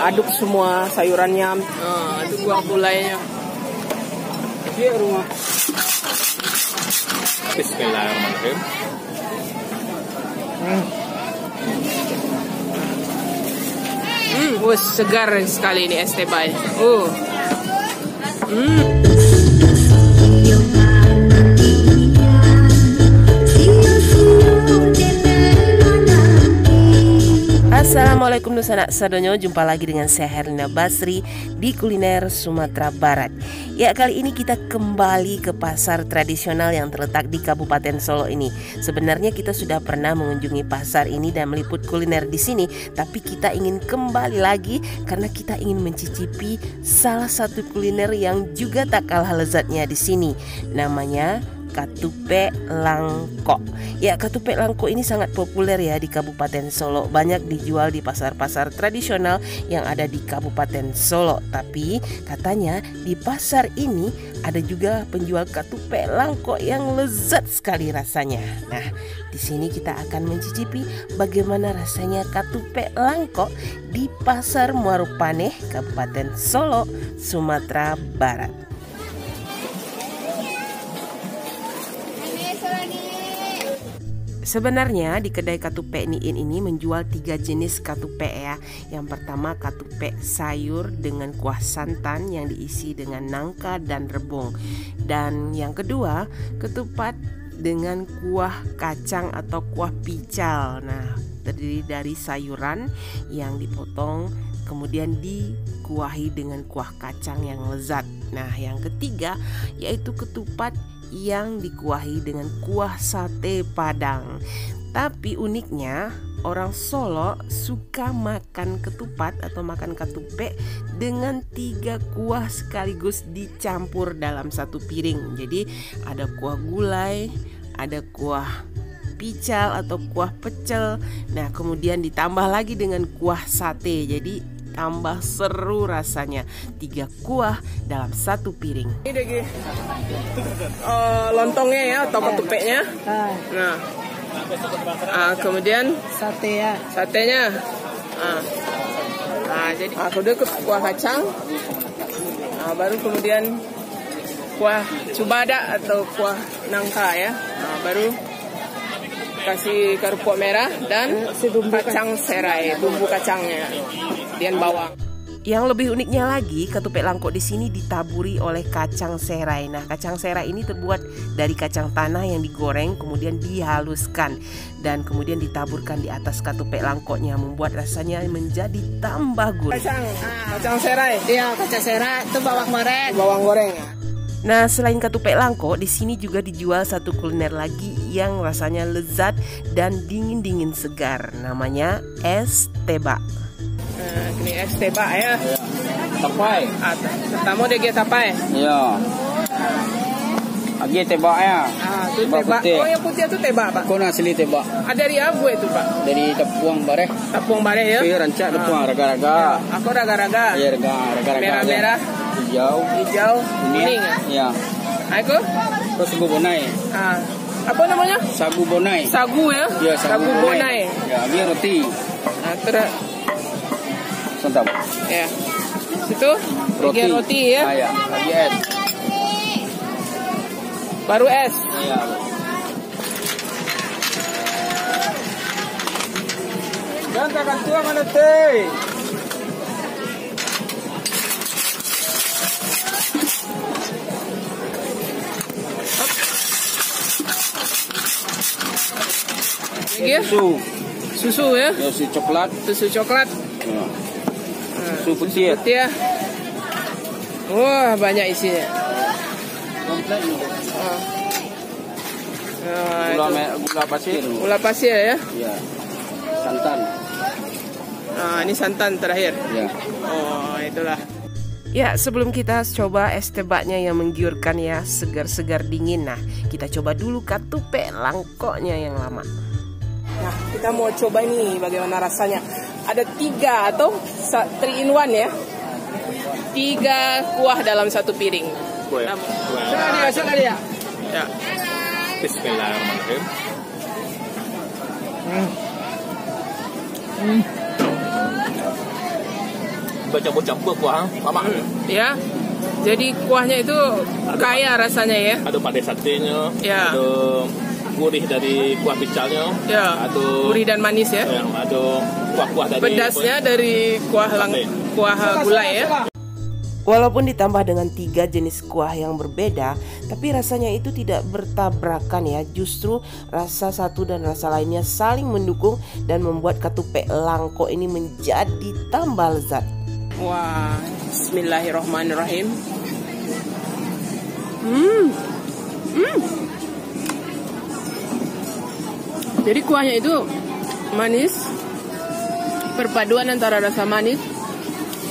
aduk semua sayurannya. Aduk buang gulainya. Di rumah. Bismillahirrahmanirrahim. Segar sekali ini es teh bay. Assalamualaikum Nusana Sadonyo, jumpa lagi dengan saya Herlina Basri di Kuliner Sumatera Barat. Ya, kali ini kita kembali ke pasar tradisional yang terletak di Kabupaten Solo ini. Sebenarnya kita sudah pernah mengunjungi pasar ini dan meliput kuliner di sini, tapi kita ingin kembali lagi karena kita ingin mencicipi salah satu kuliner yang juga tak kalah lezatnya di sini. Namanya Katupe Langko. Ya, Katupe Langko ini sangat populer ya di Kabupaten Solo. Banyak dijual di pasar-pasar tradisional yang ada di Kabupaten Solo. Tapi katanya di pasar ini ada juga penjual Katupe Langko yang lezat sekali rasanya. Nah, di sini kita akan mencicipi bagaimana rasanya Katupe Langko di Pasar Muarupane, Kabupaten Solo, Sumatera Barat. Sebenarnya di kedai Katupe Niin ini menjual 3 jenis katupe ya. Yang pertama katupe sayur dengan kuah santan yang diisi dengan nangka dan rebung. Dan yang kedua ketupat dengan kuah kacang atau kuah pical. Nah, terdiri dari sayuran yang dipotong kemudian dikuahi dengan kuah kacang yang lezat. Nah, yang ketiga yaitu ketupat yang dikuahi dengan kuah sate Padang. Tapi uniknya orang Solo suka makan ketupat atau makan katupe dengan 3 kuah sekaligus dicampur dalam satu piring. Jadi ada kuah gulai, ada kuah pical atau kuah pecel. Nah, kemudian ditambah lagi dengan kuah sate. Jadi tambah seru rasanya, 3 kuah dalam satu piring. Ini deh lontongnya ya atau ketupenya. Nah, kemudian satenya. Jadi aku udah ke kuah kacang. Baru kemudian kuah cubada atau kuah nangka ya. Baru kasih kerupuk merah dan kacang serai, bumbu kacangnya dan bawang. Yang lebih uniknya lagi, Katupe Langko di sini ditaburi oleh kacang serai. Nah, kacang serai ini terbuat dari kacang tanah yang digoreng kemudian dihaluskan dan kemudian ditaburkan di atas Katupe Langkonya, membuat rasanya menjadi tambah gurih. Kacang serai. Iya, kacang serai itu bawang goreng. Bawang goreng. Nah, selain Katupe Langko, di sini juga dijual satu kuliner lagi yang rasanya lezat dan dingin-dingin segar. Namanya es teba. Ini es teba ya. Tapai. Pertama dia tapai. Iya. Lagi teba ya. Itu teba. Oh, yang putih itu teba, Pak. Kau asli teba. Dari apa itu, Pak? Dari Tepuang Bareh. Tepuang Bareh ya. Iya, rancak Tepuang raga-raga. Aku raga-raga. Iya, raga-raga. Merah-merah. Hijau, kuning. Iya. Aku? Terus sagu bonai. Apa namanya? Sagu bonai. Sagu ya? Iya, sagu bonai. Ya, biar roti. Terus Santap. Ya. Situ roti ya. Ya, lagi es. Baru es. Iya. Gantakan tua mana teh? Susu ya? Ya, susu coklat. Susu coklat. Ya. Susu putih ya. Wah, banyak isinya. Gula pasir. Gula pasir ya? Iya. Santan. Ini santan terakhir. Ya. Oh, itulah. Ya, sebelum kita coba es tebaknya yang menggiurkan ya, segar-segar dingin. Nah, kita coba dulu Katupe Langkonya yang lama. Nah, kita mau coba ini bagaimana rasanya. Ada 3 atau 3 in 1 ya. 3 kuah dalam satu piring. Silakan dia. Ya. Bismillahirrahmanirrahim. bercampur-campur kuah, mamak. Ya. Jadi kuahnya itu kaya rasanya ya. Ada padeh satenya, Ya. ada gurih dari kuah picalnya, Ya. ada Gurih dan manis ya. ada kuah-kuah dari Pedasnya dari kuah gulai ya. Walaupun ditambah dengan 3 jenis kuah yang berbeda, tapi rasanya itu tidak bertabrakan ya. Justru rasa satu dan rasa lainnya saling mendukung dan membuat ketupat langko ini menjadi tambah lezat. Wah, bismillahirrahmanirrahim. Jadi kuahnya itu manis, perpaduan antara rasa manis,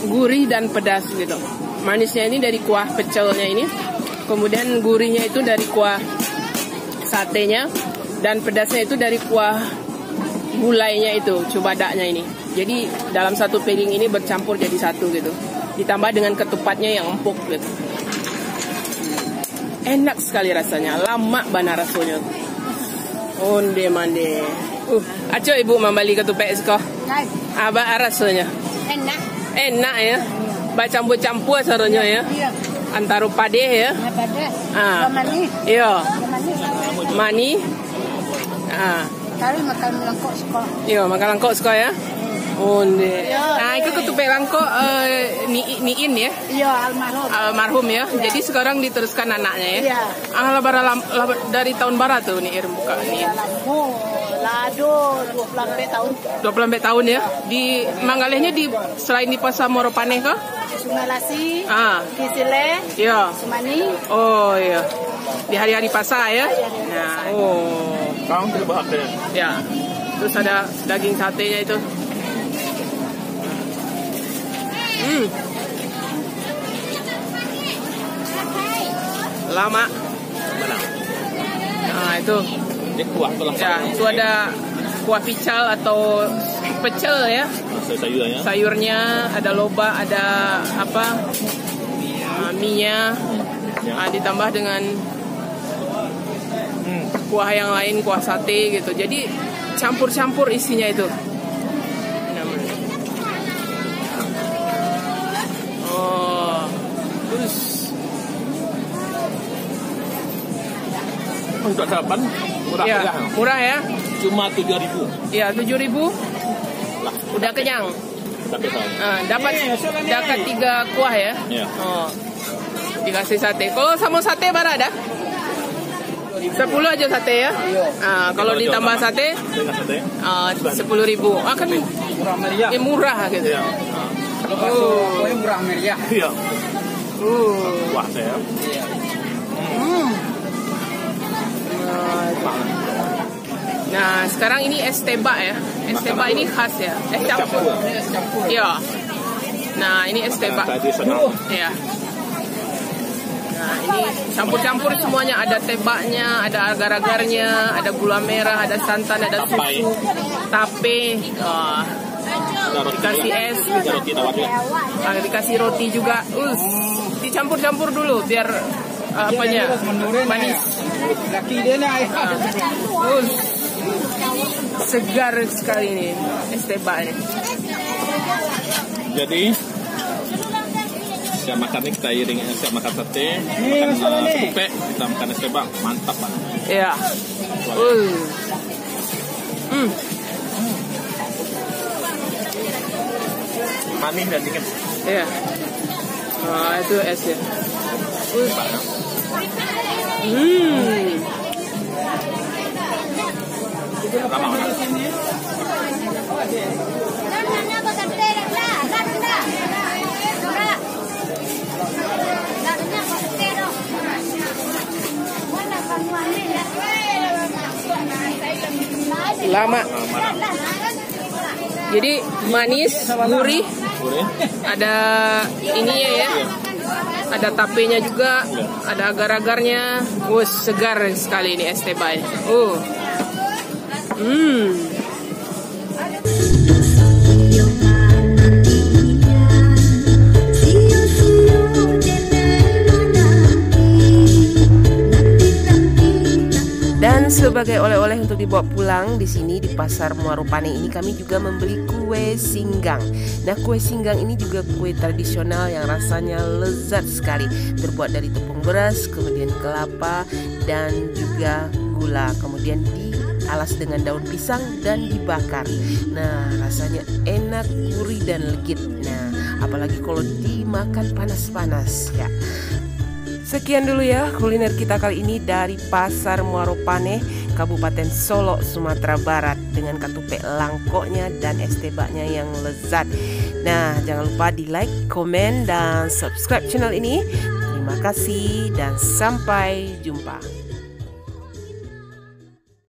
gurih dan pedas gitu. Manisnya ini dari kuah pecelnya ini, kemudian gurihnya itu dari kuah satenya, dan pedasnya itu dari kuah gulainya itu, cubadaknya ini. Jadi dalam satu piring ini bercampur jadi satu gitu. Ditambah dengan ketupatnya yang empuk gitu. Enak sekali rasanya, lama bana rasanya. Onde mande. Aco ibu membeli ketupat sekolah. Apa rasanya? Enak. Enak ya. Campur-campur saronya ya. Iya. Antara padeh ya. Padeh. Ah. Manis. Iya. Manis. Mani. Ah. Kali makan langkok sekolah. Iya, makan langkok suka ya. Onde. Iya. Nah, itu ketupat langkok niin ya. Iya, almarhum. Almarhum ya. Jadi sekarang diteruskan anaknya ya. Iya. Dari tahun barat tuh nih buka nih. Lado 20 tahun. 20 tahun ya. Di Manggalehnya selain di Pasar Moropaneh kah? Sungai Lasi. Ah. Kisile. Iya. Sumani. Oh iya. Di hari-hari pasar ya. Nah, oh. Kang tidak bahasa. Ya. Terus ada daging satenya itu. Lama. Mana? Nah, itu. Ini kuah tulang. Ya, itu ada kuah pical atau pecel ya. Sayurnya. Sayurnya ada loba, ada apa? Mie-nya. Ya. Ditambah dengan kuah yang lain, kuah sate gitu. Jadi campur-campur isinya itu. Oh, terus Untuk sarapan murah ya, meriah. murah ya. Cuma 7.000. Ya, 7.000 Lah, udah kenyang. tapi soalnya. Dapat 3 kuah ya. Iya. Oh. Dikasih sate. Kalau sama sate berapa ada? 10 aja sate ya. Kalau ditambah sate Dengan sate. 10.000. Kan Murah meriah. murah gitu. Iya. Oh. murah meriah. Iya. Wah, saya. Nah, sekarang ini es teba ya. Es teba ini khas ya. Es campur. Iya. Nah, ini es teba. Tradisional. Iya. Nah, ini campur-campur semuanya. Ada tebaknya, ada agar-agarnya, ada gula merah, ada santan, ada susu, tape. Dikasih es, Roti tawar juga. dikasih roti juga. Dicampur-campur dulu biar apanya manis. Segar sekali ini es teba ini. Jadi siap makan nih kita iringin, siap makan sate, makan ketupat, kita makan es tebak, mantap banget. Iya. Manis dan dingin. Iya. Nah, itu es ya. Lama banget. Lama. Jadi manis, gurih, Boleh? ada ininya ya. Ada tapenya juga, ada agar-agarnya. Segar sekali ini es teba. Dan sebagai sebagai oleh-oleh untuk dibawa pulang, di sini di Pasar Muaro Pane ini kami juga membeli kue singgang. Nah, kue singgang ini juga kue tradisional yang rasanya lezat sekali, terbuat dari tepung beras, kemudian kelapa dan juga gula, kemudian dialas dengan daun pisang dan dibakar. Nah, rasanya enak, gurih dan legit. Nah, apalagi kalau dimakan panas-panas ya. Sekian dulu ya kuliner kita kali ini dari Pasar Muaro Pane, Kabupaten Solok, Sumatera Barat, dengan katupek langkoknya dan es tebaknya yang lezat. Nah, jangan lupa di like, komen, dan subscribe channel ini. Terima kasih dan sampai jumpa.